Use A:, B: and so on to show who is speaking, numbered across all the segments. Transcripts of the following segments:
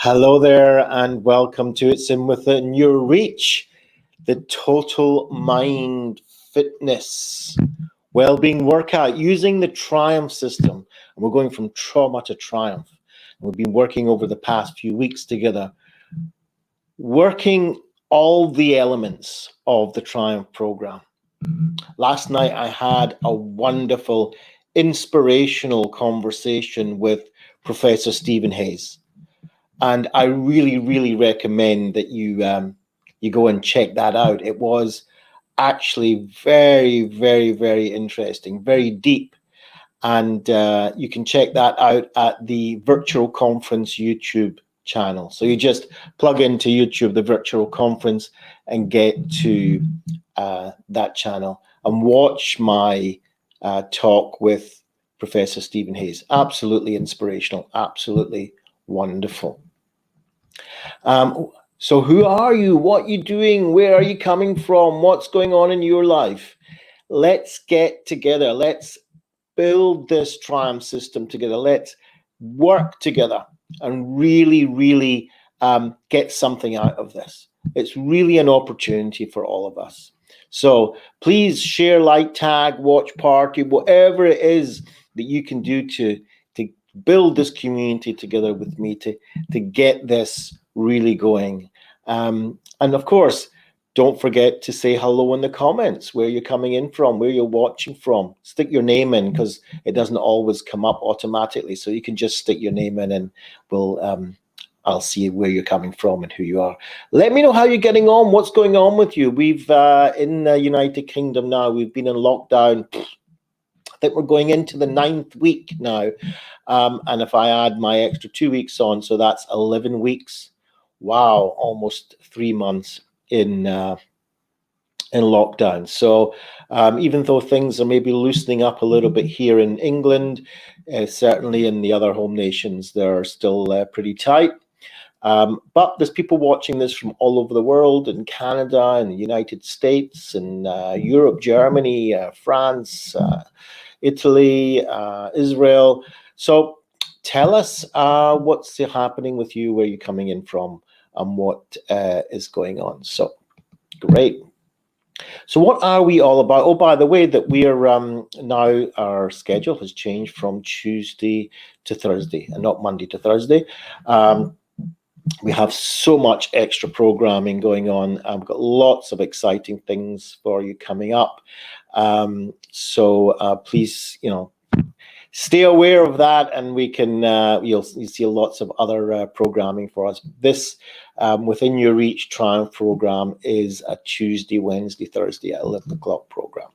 A: Hello there and welcome to It's In Within Your Reach, the total mind fitness well-being workout using the T.R.I.U.M.P system. And we're going from trauma to triumph. And we've been working over the past few weeks together, working all the elements of the T.R.I.U.M.P program. Last night I had a wonderful, inspirational conversation with Professor Stephen Hayes. And I really recommend that you go and check that out. It was actually very interesting, very deep. And you can check that out at the virtual conference YouTube channel. So you just plug into YouTube, the virtual conference, and get to that channel and watch my talk with Professor Stephen Hayes. Absolutely inspirational, absolutely wonderful. So who are you? What are you doing? Where are you coming from? What's going on in your life? Let's get together. Let's build this T.R.I.U.M.P system together. Let's work together and really get something out of this. It's really an opportunity for all of us. So please share, like, tag, watch party, whatever it is that you can do to build this community together with me to get this really going. And of course, don't forget to say hello in the comments, where you're coming in from, where you're watching from. Stick your name in, because it doesn't always come up automatically. So you can just stick your name in and I'll see where you're coming from and who you are. Let me know how you're getting on, what's going on with you. We've in the United Kingdom now, we've been in lockdown. I think we're going into the 9th week now. And if I add my extra 2 weeks on, so that's 11 weeks. Wow, almost 3 months in lockdown. So even though things are maybe loosening up a little bit here in England, certainly in the other home nations, they're still pretty tight. But there's people watching this from all over the world, in Canada, in the United States, in Europe, Germany, France, Italy, Israel. So tell us what's happening with you, where you're coming in from, and what is going on. So great. So what are we all about? Oh, by the way, that we are now, our schedule has changed from Tuesday to Thursday and not Monday to Thursday. We have so much extra programming going on. I've got lots of exciting things for you coming up. So please, stay aware of that, and we can you'll see lots of other programming for us. This Within Your Reach T.R.I.U.M.P program is a Tuesday, Wednesday, Thursday at 11 o'clock program.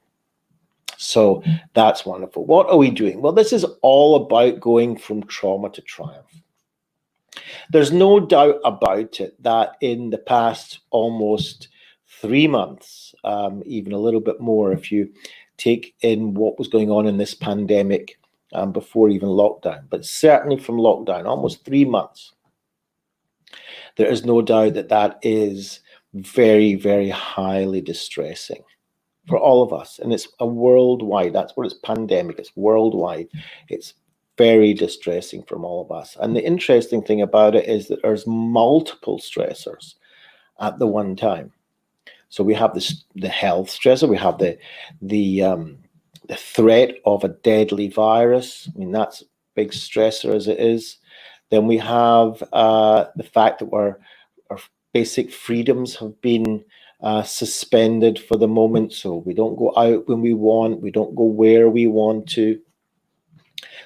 A: So that's wonderful. What are we doing? Well, this is all about going from trauma to triumph. There's no doubt about it that in the past almost 3 months, even a little bit more, if you take in what was going on in this pandemic before even lockdown, but certainly from lockdown, almost 3 months, there is no doubt that that is very highly distressing for all of us. And it's a worldwide, that's what it's pandemic, it's worldwide. It's very distressing from all of us. And the interesting thing about it is that there's multiple stressors at the one time. So we have the health stressor, we have the threat of a deadly virus. I mean, that's a big stressor as it is. Then we have the fact that our basic freedoms have been suspended for the moment. So we don't go out when we want, we don't go where we want to.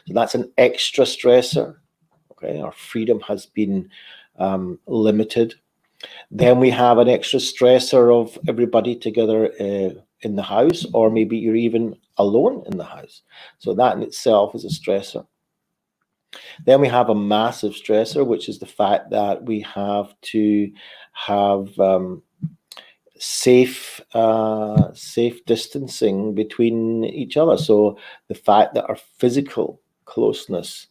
A: So that's an extra stressor. Okay, our freedom has been limited. Then we have an extra stressor of everybody together in the house, or maybe you're even alone in the house. So that in itself is a stressor. Then we have a massive stressor, which is the fact that we have to have safe distancing between each other. So the fact that our physical closeness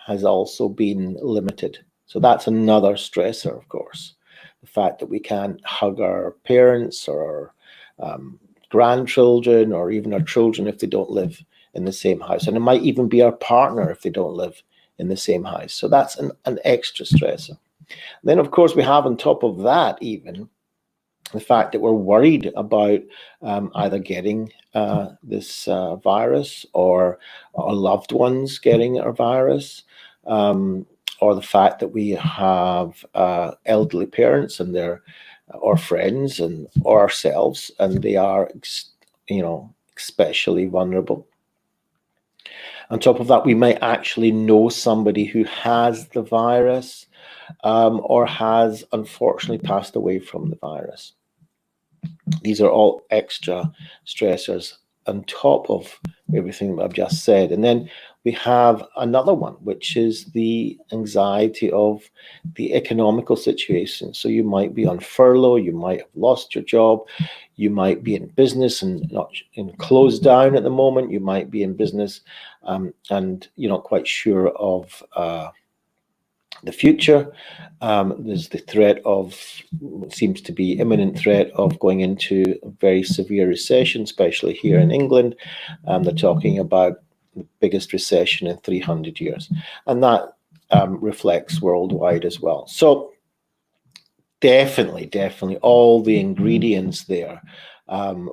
A: has also been limited. So that's another stressor, of course. The fact that we can't hug our parents or our grandchildren, or even our children if they don't live in the same house. And it might even be our partner if they don't live in the same house. So that's an extra stressor. Then, of course, we have on top of that even the fact that we're worried about either getting this virus or our loved ones getting our virus, or the fact that we have elderly parents and their or friends and or ourselves, and they are, especially vulnerable. On top of that, we might actually know somebody who has the virus or has unfortunately passed away from the virus. These are all extra stressors on top of everything that I've just said. And then we have another one, which is the anxiety of the economical situation. So you might be on furlough, you might have lost your job, you might be in business and not closed down at the moment, you might be in business and you're not quite sure of the future. There's the threat of, seems to be imminent threat of going into a very severe recession, especially here in England. They're talking about the biggest recession in 300 years. And that reflects worldwide as well. So definitely all the ingredients there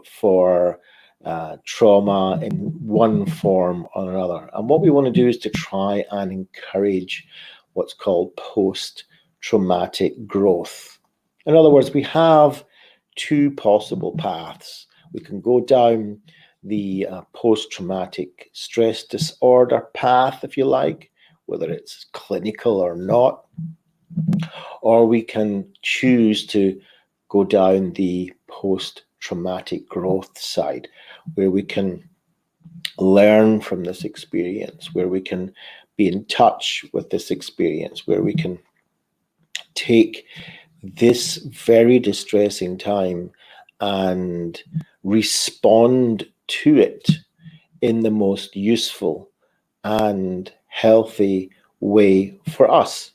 A: for trauma in one form or another. And what we want to do is to try and encourage what's called post-traumatic growth. In other words, we have two possible paths. We can go down the post-traumatic stress disorder path, if you like, whether it's clinical or not, or we can choose to go down the post-traumatic growth side, where we can learn from this experience, where we can be in touch with this experience, where we can take this very distressing time and respond to it in the most useful and healthy way for us,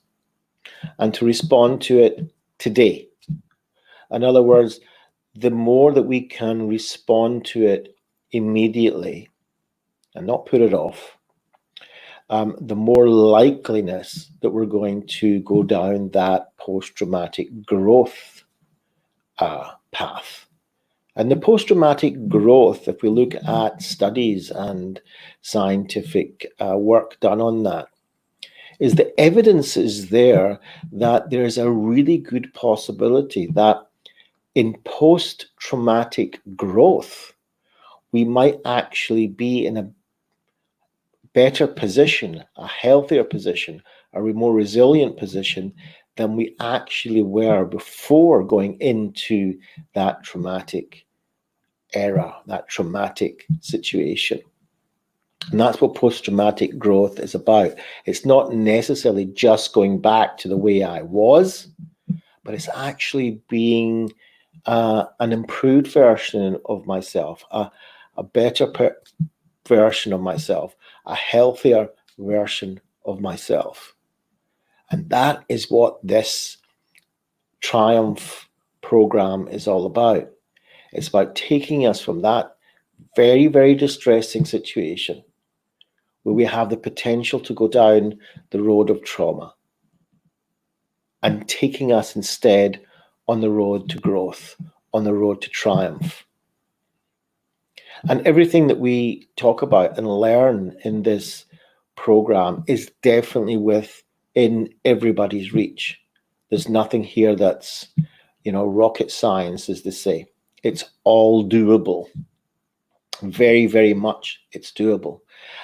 A: and to respond to it today. In other words, the more that we can respond to it immediately and not put it off, the more likeliness that we're going to go down that post-traumatic growth path. And the post-traumatic growth, if we look at studies and scientific work done on that, is the evidence is there that there's a really good possibility that in post-traumatic growth, we might actually be in a better position, a healthier position, a more resilient position than we actually were before going into that traumatic era, that traumatic situation. And that's what post-traumatic growth is about. It's not necessarily just going back to the way I was, but it's actually being an improved version of myself, a better version of myself, a healthier version of myself. And that is what this Triumph program is all about. It's about taking us from that very, very distressing situation where we have the potential to go down the road of trauma and taking us instead on the road to growth, on the road to triumph. And everything that we talk about and learn in this program is definitely within everybody's reach. There's nothing here that's, rocket science, as they say. It's all doable. Very, very much it's doable.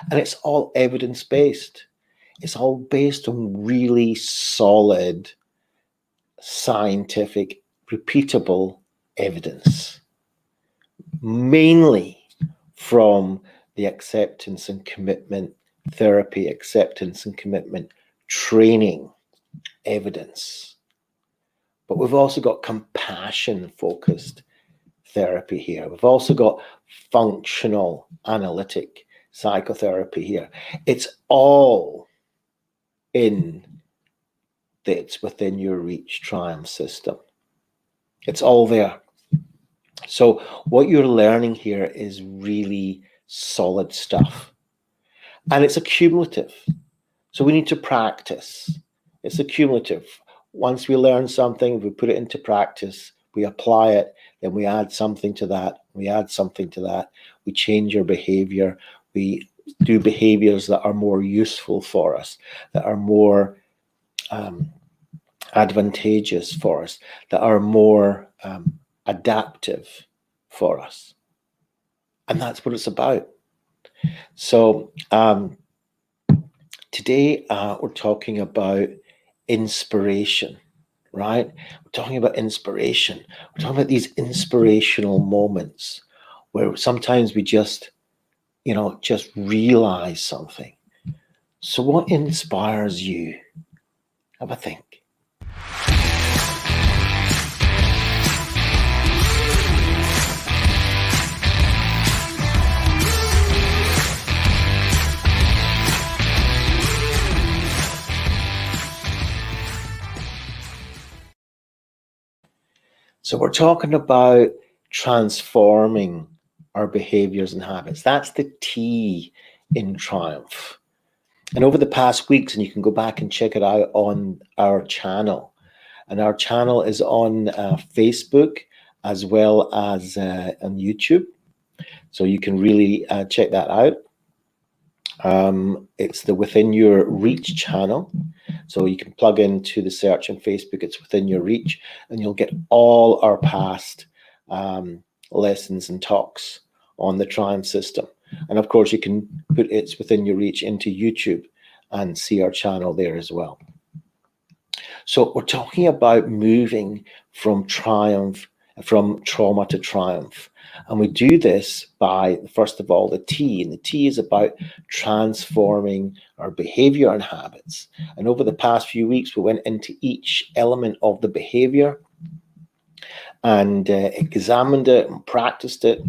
A: And it's all evidence-based. It's all based on really solid, scientific, repeatable evidence. Mainly from the acceptance and commitment therapy, acceptance and commitment training evidence. But we've also got compassion-focused therapy here. We've also got functional analytic psychotherapy here. It's all it's within your reach Triumph system. It's all there. So what you're learning here is really solid stuff. And it's accumulative. So we need to practice. It's accumulative. once we learn something, we put it into practice, we apply it, then we add something to that, we add something to that, we change our behavior, we do behaviors that are more useful for us, that are more advantageous for us, that are more adaptive for us. And that's what it's about. So today we're talking about inspiration, right? We're talking about inspiration. We're talking about these inspirational moments where sometimes we just realize something. So what inspires you? Have a think. So we're talking about transforming our behaviors and habits. That's the T in Triumph. And over the past weeks, and you can go back and check it out on our channel. And our channel is on Facebook as well as on YouTube. So you can really check that out. It's the Within Your Reach channel. So you can plug into the search on Facebook, it's Within Your Reach, and you'll get all our past lessons and talks on the T.R.I.U.M.P system. And of course, you can put It's Within Your Reach into YouTube and see our channel there as well. So we're talking about moving from trauma to triumph. And we do this by, first of all, the T. And the T is about transforming our behavior and habits. And over the past few weeks, we went into each element of the behavior and examined it and practiced it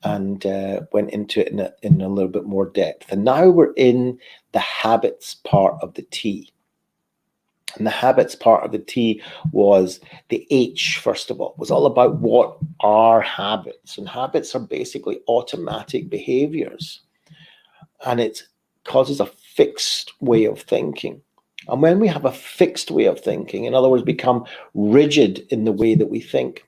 A: and went into it in a little bit more depth. And now we're in the habits part of the T. And the habits part of the T was the H, first of all. It was all about what are habits. And habits are basically automatic behaviors. And it causes a fixed way of thinking. And when we have a fixed way of thinking, in other words, become rigid in the way that we think,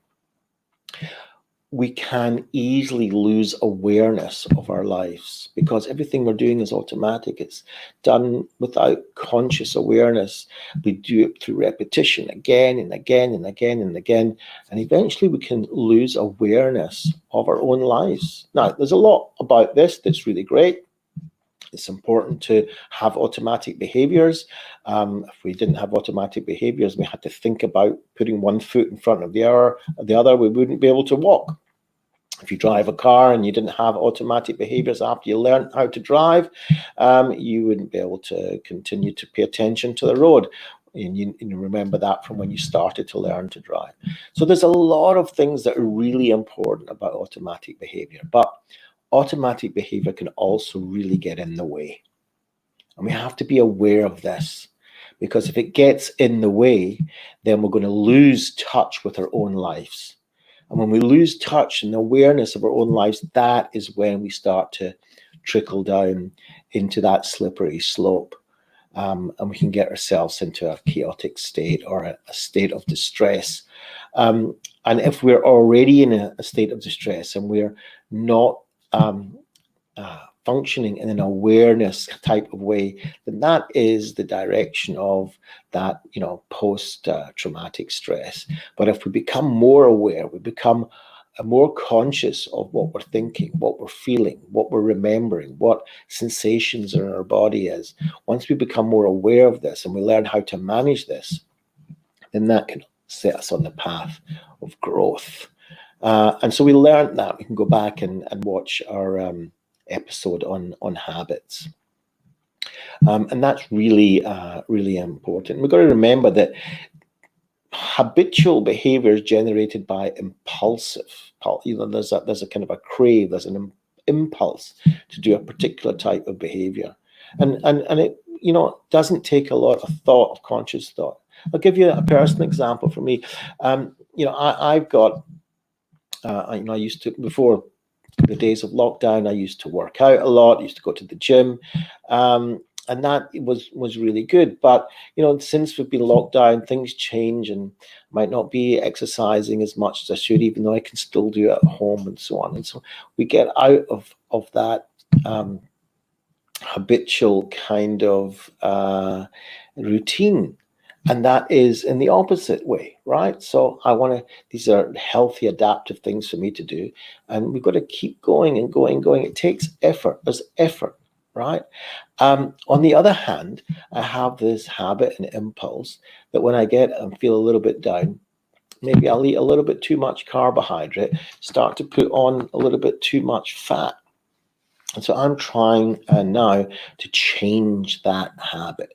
A: we can easily lose awareness of our lives because everything we're doing is automatic. It's done without conscious awareness. We do it through repetition again and again and again and again. And eventually we can lose awareness of our own lives. Now, there's a lot about this that's really great. It's important to have automatic behaviors. If we didn't have automatic behaviors, we had to think about putting one foot in front of the other, we wouldn't be able to walk. If you drive a car and you didn't have automatic behaviors after you learned how to drive, you wouldn't be able to continue to pay attention to the road. And you remember that from when you started to learn to drive. So there's a lot of things that are really important about automatic behavior, but automatic behavior can also really get in the way. And we have to be aware of this, because if it gets in the way, then we're going to lose touch with our own lives. And when we lose touch and awareness of our own lives, that is when we start to trickle down into that slippery slope. And we can get ourselves into a chaotic state or a state of distress. And if we're already in a state of distress and we're not functioning in an awareness type of way, then that is the direction of that, post-traumatic stress. But if we become more aware, we become more conscious of what we're thinking, what we're feeling, what we're remembering, what sensations in our body is. Once we become more aware of this and we learn how to manage this, then that can set us on the path of growth. And so we learned that. We can go back and watch our episode on habits. And that's really, really important. We've got to remember that habitual behavior is generated by impulsive. There's a kind of a crave, there's an impulse to do a particular type of behavior. And it, doesn't take a lot of thought, of conscious thought. I'll give you a personal example for me. I've got, I used to, before the days of lockdown, I used to work out a lot, used to go to the gym. And And that was really good. But, since we've been locked down, things change, and might not be exercising as much as I should, even though I can still do it at home and so on. And so we get out of that habitual kind of routine. And that is in the opposite way, right? So these are healthy, adaptive things for me to do. And we've got to keep going and going and going. It takes effort. There's effort, right? On the other hand, I have this habit and impulse that when I get and feel a little bit down, maybe I'll eat a little bit too much carbohydrate, start to put on a little bit too much fat. And so I'm trying now to change that habit.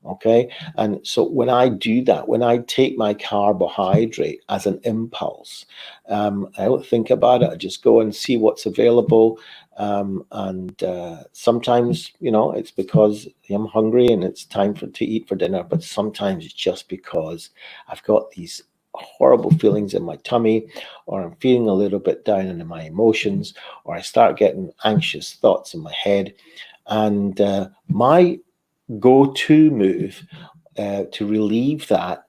A: Okay. And so when I do that, when I take my carbohydrate as an impulse, I don't think about it. I just go and see what's available. And sometimes, it's because I'm hungry and it's time to eat for dinner. But sometimes it's just because I've got these horrible feelings in my tummy, or I'm feeling a little bit down in my emotions, or I start getting anxious thoughts in my head. And my go-to move to relieve that,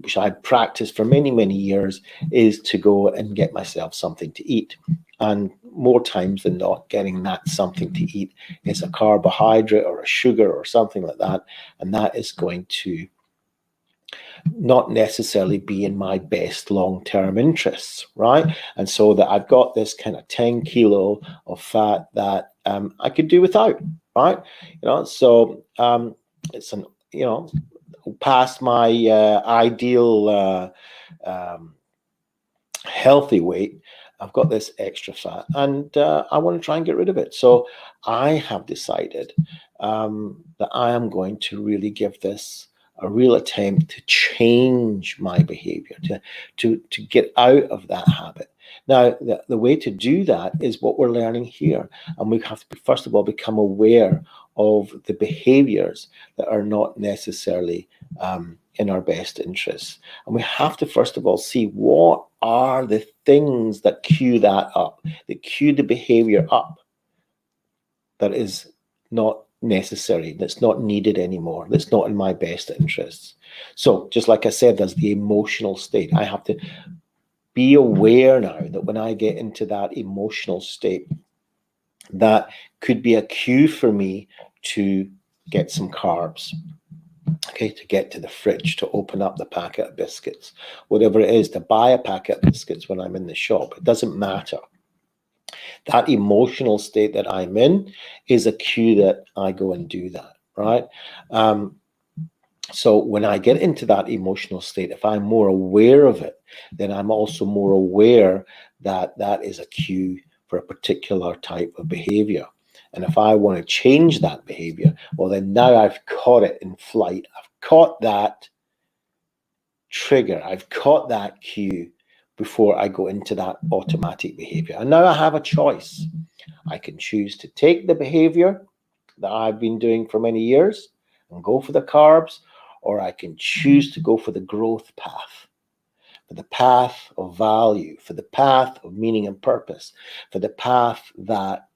A: which I practiced for many, many years, is to go and get myself something to eat. And more times than not, getting that something to eat is a carbohydrate or a sugar or something like that. And that is going to not necessarily be in my best long-term interests, right? And so that I've got this kind of 10 kilo of fat that I could do without, right? So it's past my ideal healthy weight. I've got this extra fat, and I want to try and get rid of it. So I have decided that I am going to really give this a real attempt to change my behavior, to get out of that habit. Now, the way to do that is what we're learning here. And we have to, first of all, become aware of the behaviors that are not necessarily in our best interests. And we have to, first of all, see what are the things that cue that up, that cue the behavior up that is not necessary, that's not needed anymore, that's not in my best interests. So just like I said, there's the emotional state. I have to be aware now that when I get into that emotional state, that could be a cue for me to get some carbs. Okay, to get to the fridge, to open up the packet of biscuits, whatever it is, to buy a packet of biscuits when I'm in the shop. It doesn't matter. That emotional state that I'm in is a cue that I go and do that, right? So when I get into that emotional state, if I'm more aware of it, then I'm also more aware that that is a cue for a particular type of behavior. And if I want to change that behavior, well, then now I've caught it in flight. I've caught that trigger. I've caught that cue before I go into that automatic behavior. And now I have a choice. I can choose to take the behavior that I've been doing for many years and go for the carbs, or I can choose to go for the growth path, for the path of value, for the path of meaning and purpose, for the path that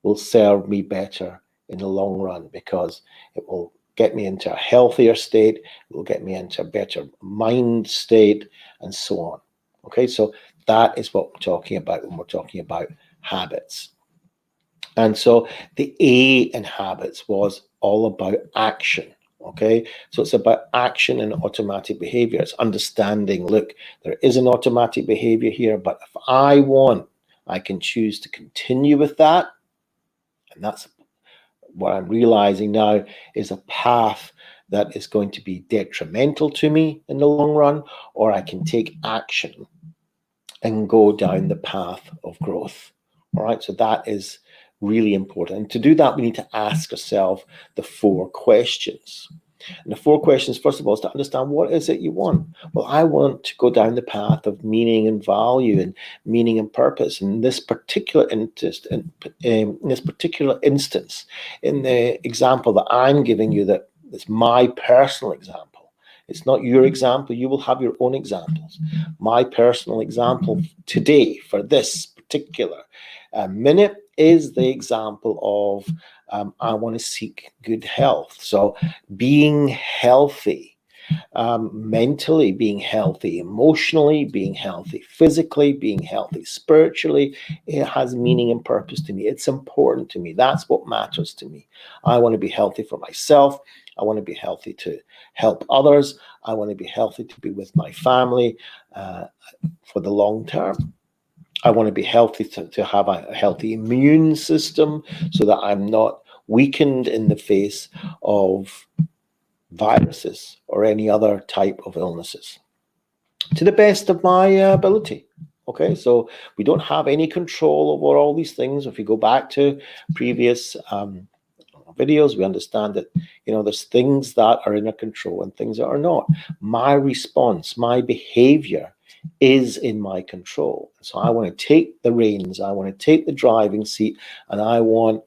A: will serve me better in the long run, because it will get me into a healthier state, it will get me into a better mind state, and so on. Okay, so that is what we're talking about when we're talking about habits. And so the A in habits was all about action. Okay, so it's about action and automatic behavior. It's understanding, look, there is an automatic behavior here, but if I want, I can choose to continue with that. And that's what I'm realizing now is a path that is going to be detrimental to me in the long run, or I can take action and go down the path of growth. All right, so that is really important. And to do that, we need to ask ourselves the 4 questions. And the 4 questions, first of all, is to understand, what is it you want? Well, I want to go down the path of meaning and value and meaning and purpose. In this particular instance, in the example that I'm giving you, that is my personal example. It's not your example. You will have your own examples. My personal example today for this particular minute is the example of I want to seek good health. So being healthy, mentally being healthy, emotionally being healthy, physically being healthy, spiritually, it has meaning and purpose to me. It's important to me. That's what matters to me. I want to be healthy for myself. I want to be healthy to help others. I want to be healthy to be with my family for the long term. I want to be healthy to have a healthy immune system so that I'm not weakened in the face of viruses or any other type of illnesses, to the best of my ability. Okay, so we don't have any control over all these things. If you go back to previous videos, we understand that, you know, there's things that are in our control and things that are not. My response, my behavior is in my control. So I want to take the reins, I want to take the driving seat, and I want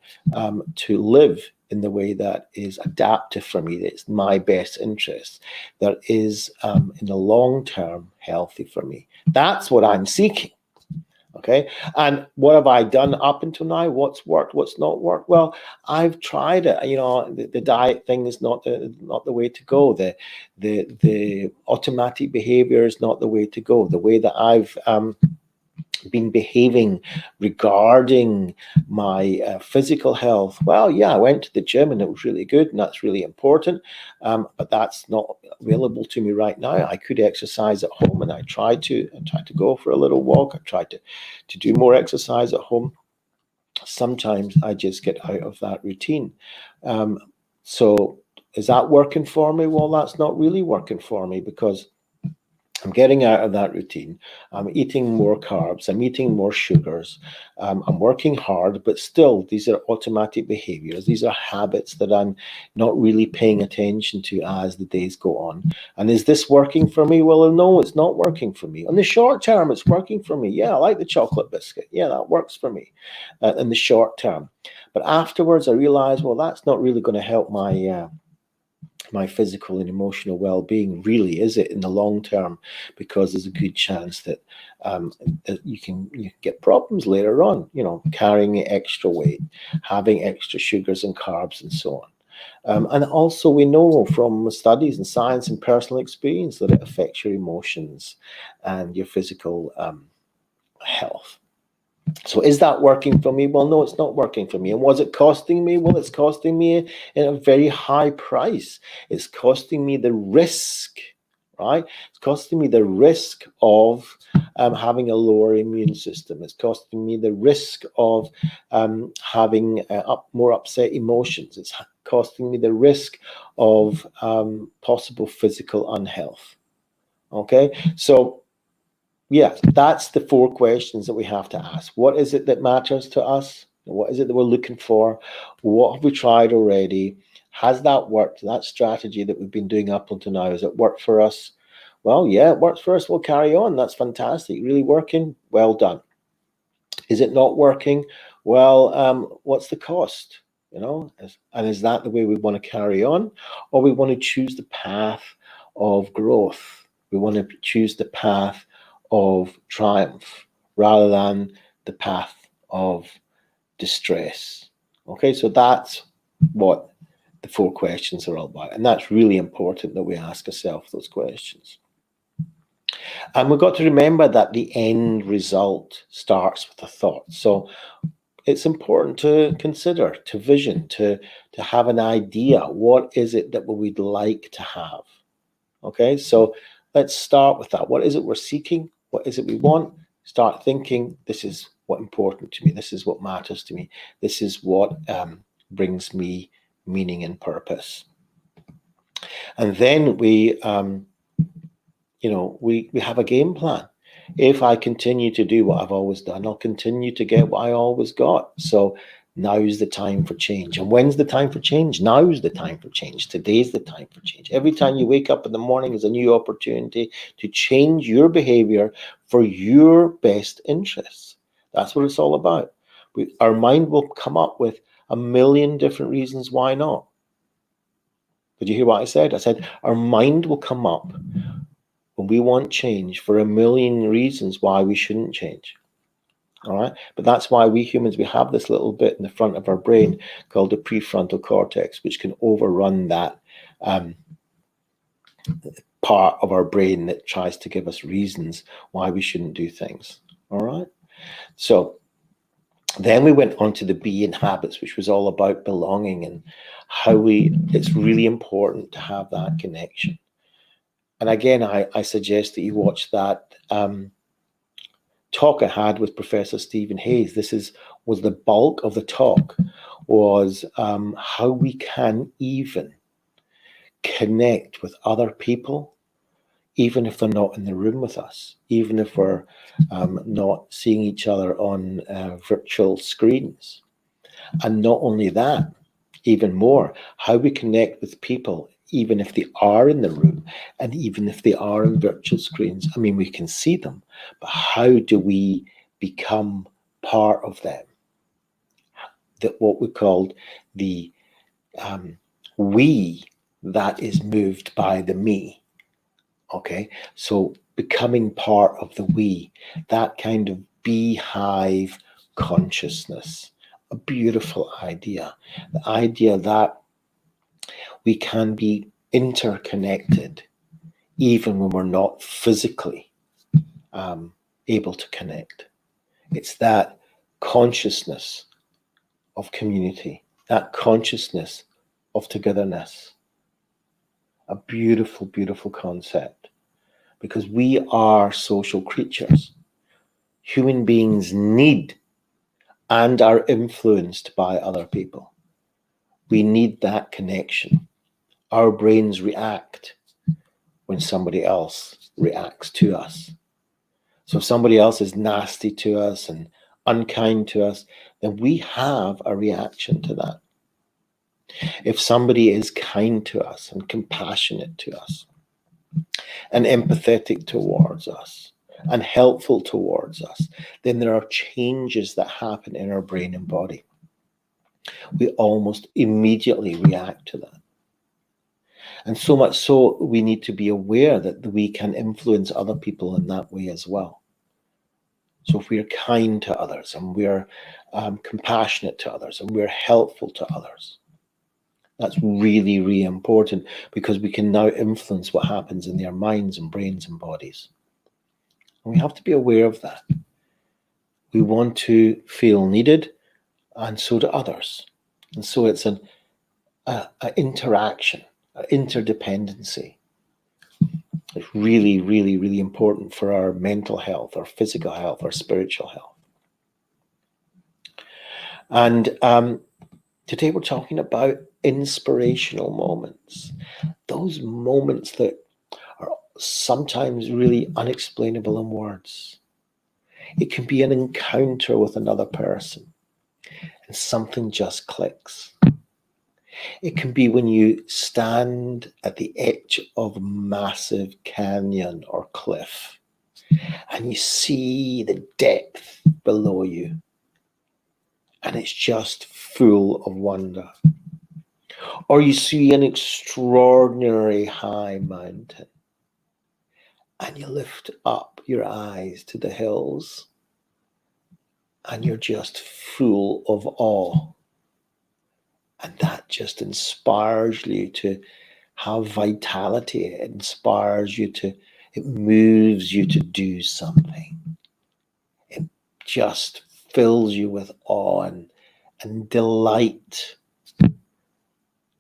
A: to live in the way that is adaptive for me, that's my best interest, that is in the long term healthy for me. That's what I'm seeking. Okay, and what have I done up until now? What's worked? What's not worked? Well, I've tried it. You know, the diet thing is not the way to go. The automatic behavior is not the way to go. The way that I've been behaving regarding my physical health, well, yeah, I went to the gym and it was really good, and that's really important, but that's not available to me right now. I could exercise at home, and I tried to go for a little walk. I tried to do more exercise at home. Sometimes I just get out of that routine. So is that working for me? Well, that's not really working for me, because I'm getting out of that routine. I'm eating more carbs. I'm eating more sugars. I'm working hard, but still, these are automatic behaviors. These are habits that I'm not really paying attention to as the days go on. And is this working for me? Well, no, it's not working for me. On the short term, it's working for me. Yeah, I like the chocolate biscuit. Yeah, that works for me in the short term. But afterwards, I realized, well, that's not really going to help my physical and emotional well-being, really, is it, in the long term? Because there's a good chance that you can get problems later on, you know, carrying extra weight, having extra sugars and carbs, and so on. And also, we know from studies and science and personal experience that it affects your emotions and your physical health. So is that working for me? Well, no, it's not working for me. And was it costing me? Well, it's costing me in a very high price. It's costing me the risk, right? It's costing me the risk of having a lower immune system. It's costing me the risk of having more upset emotions. It's costing me the risk of possible physical unhealth. Okay, so yeah, that's the 4 questions that we have to ask. What is it that matters to us? What is it that we're looking for? What have we tried already? Has that worked? That strategy that we've been doing up until now, has it worked for us? Well, yeah, it works for us. We'll carry on. That's fantastic. Really working? Well done. Is it not working? Well, what's the cost? You know, and is that the way we want to carry on? Or we want to choose the path of growth? We want to choose the path of triumph rather than the path of distress. Okay, so that's what the 4 questions are all about. And that's really important that we ask ourselves those questions. And we've got to remember that the end result starts with a thought. So it's important to consider, to vision, to have an idea. What is it that we'd like to have? Okay, so let's start with that. What is it we're seeking? What is it we want? Start thinking, this is what's important to me. This is what matters to me. This is what brings me meaning and purpose. And then we have a game plan. If I continue to do what I've always done, I'll continue to get what I always got. So now's the time for change. And when's the time for change? Now's the time for change. Today's the time for change. Every time you wake up in the morning is a new opportunity to change your behavior for your best interests. That's what it's all about. Our mind will come up with a million different reasons why not. Did you hear what I said? I said our mind will come up when we want change for a million reasons why we shouldn't change. All right, but that's why we humans, we have this little bit in the front of our brain called the prefrontal cortex, which can overrun that part of our brain that tries to give us reasons why we shouldn't do things. All right, so then we went on to the B in habits, which was all about belonging and how it's really important to have that connection. And again, I suggest that you watch that talk I had with Professor Stephen Hayes. Was the bulk of the talk was how we can even connect with other people, even if they're not in the room with us, even if we're not seeing each other on virtual screens. And not only that, even more, how we connect with people, even if they are in the room and even if they are on virtual screens. I mean, we can see them, but how do we become part of them? That what we called the we that is moved by the me. Okay, so becoming part of the we, that kind of beehive consciousness, a beautiful idea. The idea that we can be interconnected even when we're not physically able to connect. It's that consciousness of community, that consciousness of togetherness. A beautiful, beautiful concept, because we are social creatures. Human beings need and are influenced by other people. We need that connection. Our brains react when somebody else reacts to us. So if somebody else is nasty to us and unkind to us, then we have a reaction to that. If somebody is kind to us and compassionate to us and empathetic towards us and helpful towards us, then there are changes that happen in our brain and body. We almost immediately react to that. And so much so, we need to be aware that we can influence other people in that way as well. So if we're kind to others and we're compassionate to others and we're helpful to others, that's really, really important, because we can now influence what happens in their minds and brains and bodies. And we have to be aware of that. We want to feel needed, and so do others. And so it's an interaction, an interdependency. It's really, really, really important for our mental health, our physical health, our spiritual health. And today we're talking about inspirational moments. Those moments that are sometimes really unexplainable in words. It can be an encounter with another person and something just clicks. It can be when you stand at the edge of a massive canyon or cliff and you see the depth below you and it's just full of wonder. Or you see an extraordinary high mountain and you lift up your eyes to the hills and you're just full of awe. And that just inspires you to have vitality. It inspires you to, it moves you to do something. It just fills you with awe and delight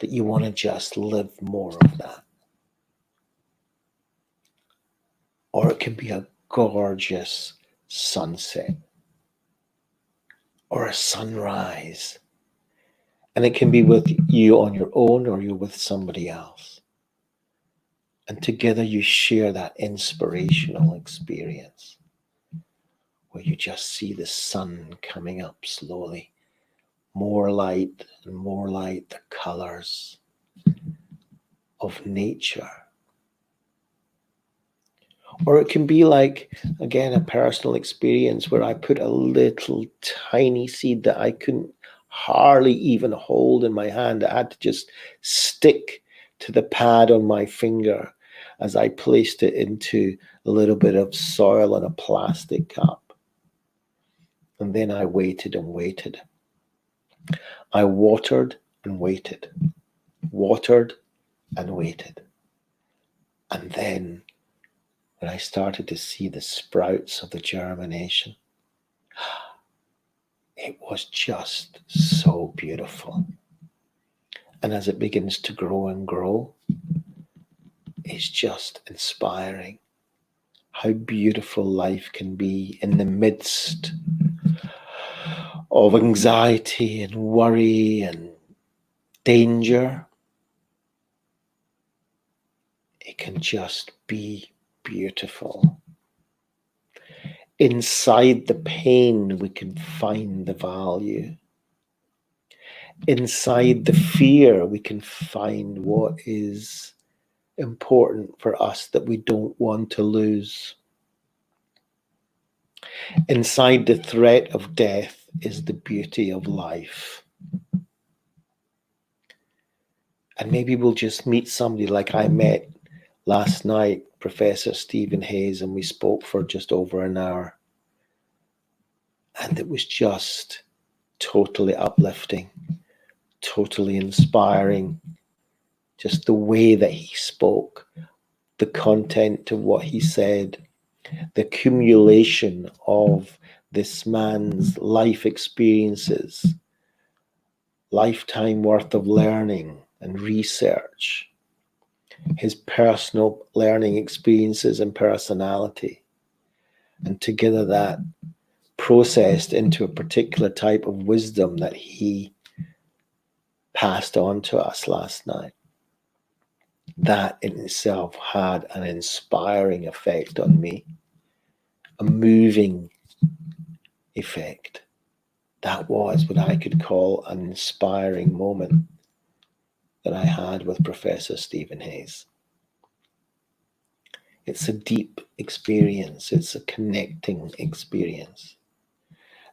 A: that you want to just live more of that. Or it can be a gorgeous sunset or a sunrise. And it can be with you on your own or you're with somebody else. And together you share that inspirational experience where you just see the sun coming up slowly. More light and more light, the colors of nature. Or it can be like, again, a personal experience where I put a little tiny seed that I couldn't hardly even hold in my hand. I had to just stick to the pad on my finger as I placed it into a little bit of soil in a plastic cup. And then I waited and waited. I watered and waited, watered and waited. And then when I started to see the sprouts of the germination, it was just so beautiful. And as it begins to grow and grow, it's just inspiring how beautiful life can be in the midst of anxiety and worry and danger. It can just be beautiful. Inside the pain, we can find the value. Inside the fear, we can find what is important for us that we don't want to lose. Inside the threat of death is the beauty of life. And maybe we'll just meet somebody like I met last night, Professor Stephen Hayes, and we spoke for just over an hour. And it was just totally uplifting, totally inspiring. Just the way that he spoke, the content of what he said, the accumulation of this man's life experiences, lifetime worth of learning and research, his personal learning experiences and personality, and together that processed into a particular type of wisdom that he passed on to us last night. That in itself had an inspiring effect on me, a moving effect. That was what I could call an inspiring moment that I had with Professor Stephen Hayes. It's a deep experience. It's a connecting experience.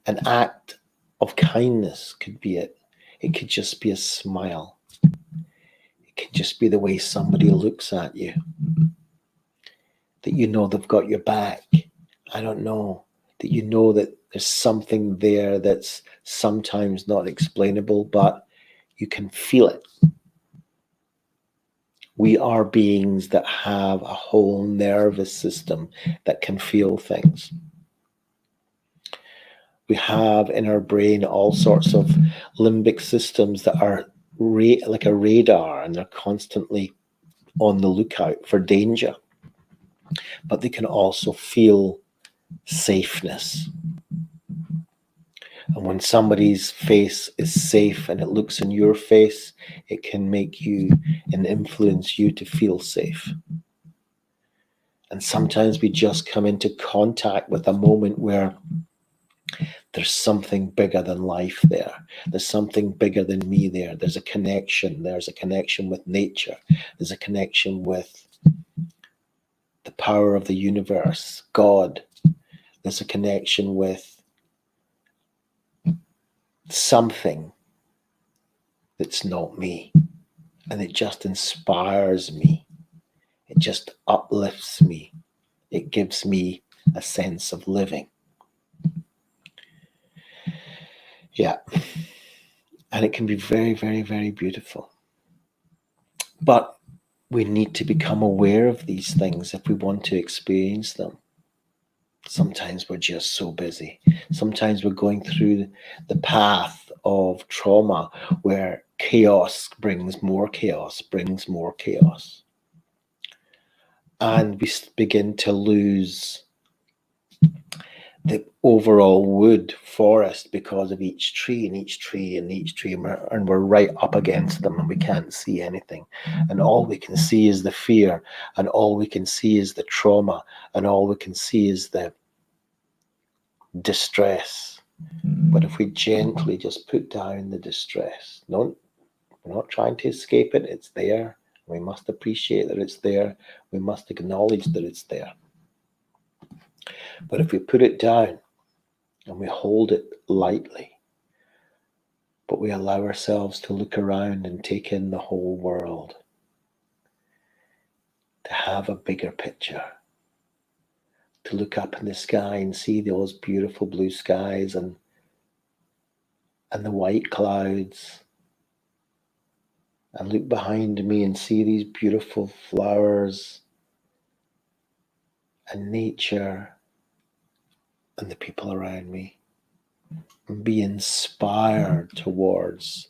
A: An act of kindness could be it. It could just be a smile. It could just be the way somebody looks at you, that you know they've got your back. I don't know, that you know that there's something there that's sometimes not explainable, but you can feel it. We are beings that have a whole nervous system that can feel things. We have in our brain all sorts of limbic systems that are like a radar, and they're constantly on the lookout for danger. But they can also feel safeness. And when somebody's face is safe and it looks in your face, it can make you and influence you to feel safe. And sometimes we just come into contact with a moment where there's something bigger than life there. There's something bigger than me there. There's a connection. There's a connection with nature. There's a connection with the power of the universe, God. There's a connection with something that's not me. And it just inspires me. It just uplifts me. It gives me a sense of living. Yeah. And it can be very, very, very beautiful. But we need to become aware of these things if we want to experience them. Sometimes we're just so busy. Sometimes we're going through the path of trauma where chaos brings more chaos, brings more chaos. And we begin to lose the overall wood forest because of each tree and each tree and each tree, and we're right up against them and we can't see anything, and all we can see is the fear, and all we can see is the trauma, and all we can see is the distress. But if we gently just put down the distress, we're not trying to escape it, it's there. We must appreciate that it's there. We must acknowledge that it's there. But if we put it down and we hold it lightly, but we allow ourselves to look around and take in the whole world, to have a bigger picture, to look up in the sky and see those beautiful blue skies and the white clouds, and look behind me and see these beautiful flowers and nature and the people around me, and be inspired towards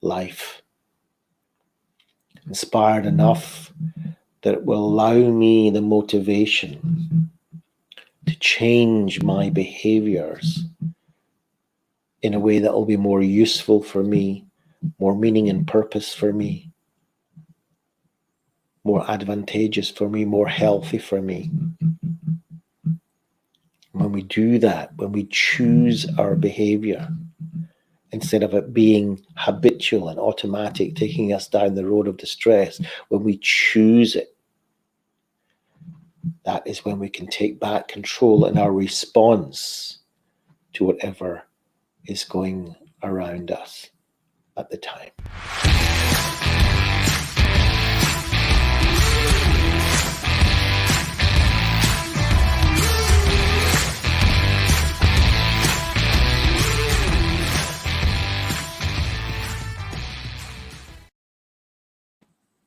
A: life. Inspired enough that it will allow me the motivation to change my behaviors in a way that will be more useful for me, more meaning and purpose for me, more advantageous for me, more healthy for me. When we do that, when we choose our behavior, instead of it being habitual and automatic, taking us down the road of distress, when we choose it, that is when we can take back control in our response to whatever is going around us at the time.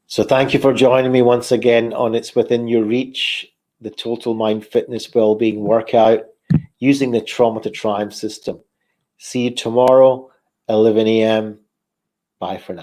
A: So thank you for joining me once again on It's Within Your Reach, the Total Mind Fitness Wellbeing Workout using the Trauma to Triumph system. See you tomorrow, 11 a.m. Bye for now.